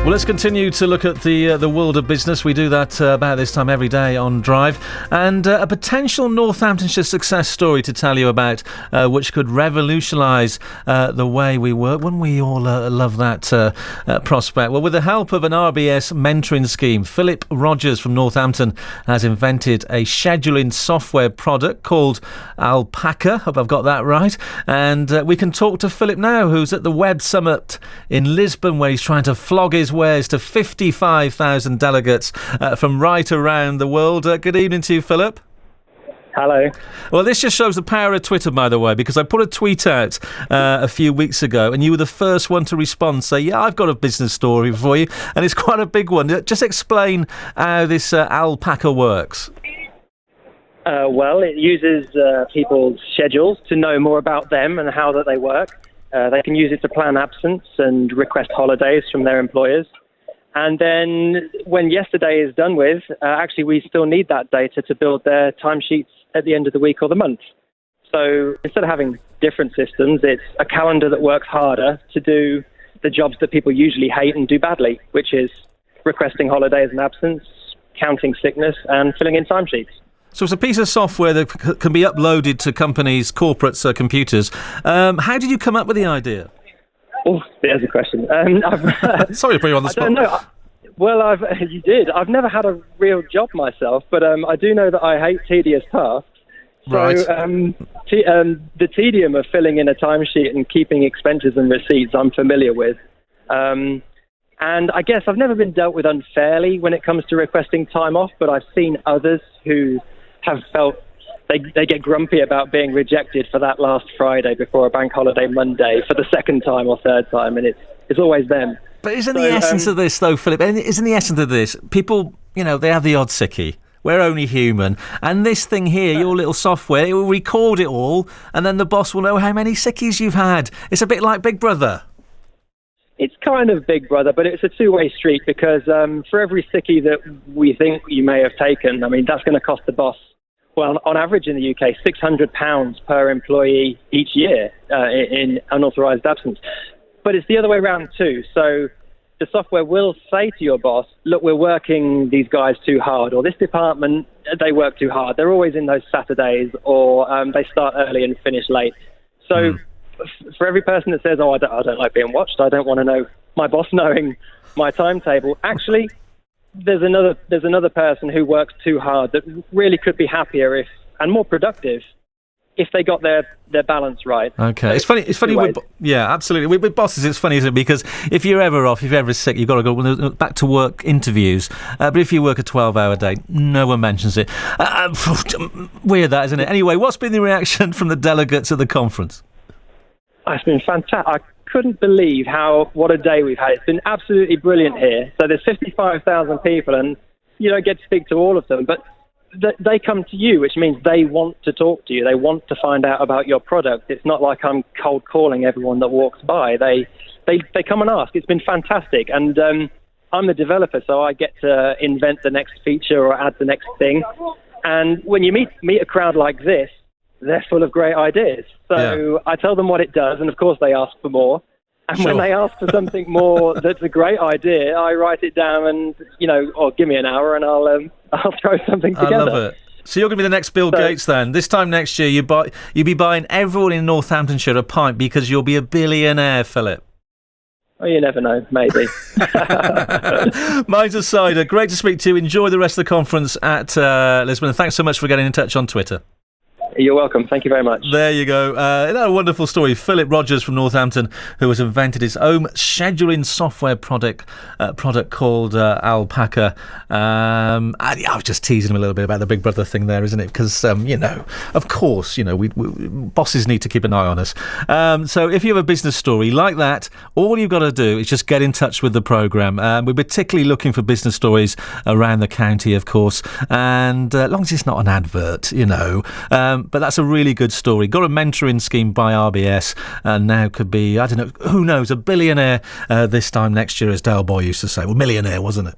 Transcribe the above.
Well, let's continue to look at the world of business. We do that about this time every day on Drive. And a potential Northamptonshire success story to tell you about, which could revolutionise the way we work. Wouldn't we all love that prospect? Well, with the help of an RBS mentoring scheme, Phill Rodgers from Northampton has invented a scheduling software product called Alpaka. Hope I've got that right. And we can talk to Phill now, who's at the WebSummit in Lisbon, where he's trying to flog his wares to 55,000 delegates from right around the world. Good evening to you, Phill. Hello. Well, this just shows the power of Twitter, by the way, because I put a tweet out a few weeks ago and you were the first one to respond, say, yeah, I've got a business story for you, and it's quite a big one. Just explain how this Alpaka works. Well, it uses people's schedules to know more about them and how that they work. They can use it to plan absence and request holidays from their employers. And then when yesterday is done with, actually we still need that data to build their timesheets at the end of the week or the month. So instead of having different systems, it's a calendar that works harder to do the jobs that people usually hate and do badly, which is requesting holidays and absence, counting sickness, and filling in timesheets. So it's a piece of software that can be uploaded to companies' corporates' computers. How did you come up with the idea? Oh, there's a question. Sorry to put you on the spot. I don't know. Well, you did. I've never had a real job myself, but I do know that I hate tedious tasks. So, right. The tedium of filling in a timesheet and keeping expenses and receipts, I'm familiar with. And I guess I've never been dealt with unfairly when it comes to requesting time off, but I've seen others who have felt they get grumpy about being rejected for that last Friday before a bank holiday Monday for the second time or third time, and it's always them. But isn't the essence of this, though, Phill, isn't the essence of this, people, they have the odd sickie. We're only human. And this thing here, your little software, it will record it all, and then the boss will know how many sickies you've had. It's a bit like Big Brother. It's kind of Big Brother, but it's a two-way street because for every sickie that we think you may have taken, that's going to cost the boss, well, on average in the UK, £600 per employee each year in unauthorised absence. But it's the other way around too. So the software will say to your boss, look, we're working these guys too hard, or this department, they work too hard. They're always in those Saturdays, or they start early and finish late. So for every person that says, I don't like being watched, I don't want to know my boss knowing my timetable, actually, there's another person who works too hard that really could be happier and more productive if they got their balance right. Okay, so it's funny. Yeah, absolutely. With bosses, it's funny, isn't it? Because if you're ever off, if you're ever sick, you've got to go back to work interviews. But if you work a 12-hour day, no one mentions it. Weird, that, isn't it? Anyway, what's been the reaction from the delegates at the conference? It's been fantastic. I couldn't believe what a day we've had. It's been absolutely brilliant here. So there's 55,000 people, and you don't get to speak to all of them, but they come to you, which means they want to talk to you. They want to find out about your product. It's not like I'm cold calling everyone that walks by. They come and ask. It's been fantastic. And I'm the developer, so I get to invent the next feature or add the next thing. And when you meet a crowd like this, they're full of great ideas. So I tell them what it does, and of course they ask for more. And when they ask for something more that's a great idea, I write it down and, or give me an hour and I'll throw something together. I love it. So you're going to be the next Bill Gates then. This time next year, you'll be buying everyone in Northamptonshire a pint because you'll be a billionaire, Phill. Oh, you never know. Maybe. Mine's aside. Great to speak to you. Enjoy the rest of the conference at Lisbon. And thanks so much for getting in touch on Twitter. You're welcome. Thank you very much. There you go. Isn't that a wonderful story? Phill Rodgers from Northampton, who has invented his own scheduling software product called Alpaka. I was just teasing him a little bit about the Big Brother thing there, isn't it? Because, of course, we bosses need to keep an eye on us. So if you have a business story like that, all you've got to do is just get in touch with the programme. We're particularly looking for business stories around the county, of course, and as long as it's not an advert, but that's a really good story. Got a mentoring scheme by RBS, and now could be, I don't know, who knows, a billionaire this time next year, as Dale Boy used to say. Well, millionaire, wasn't it?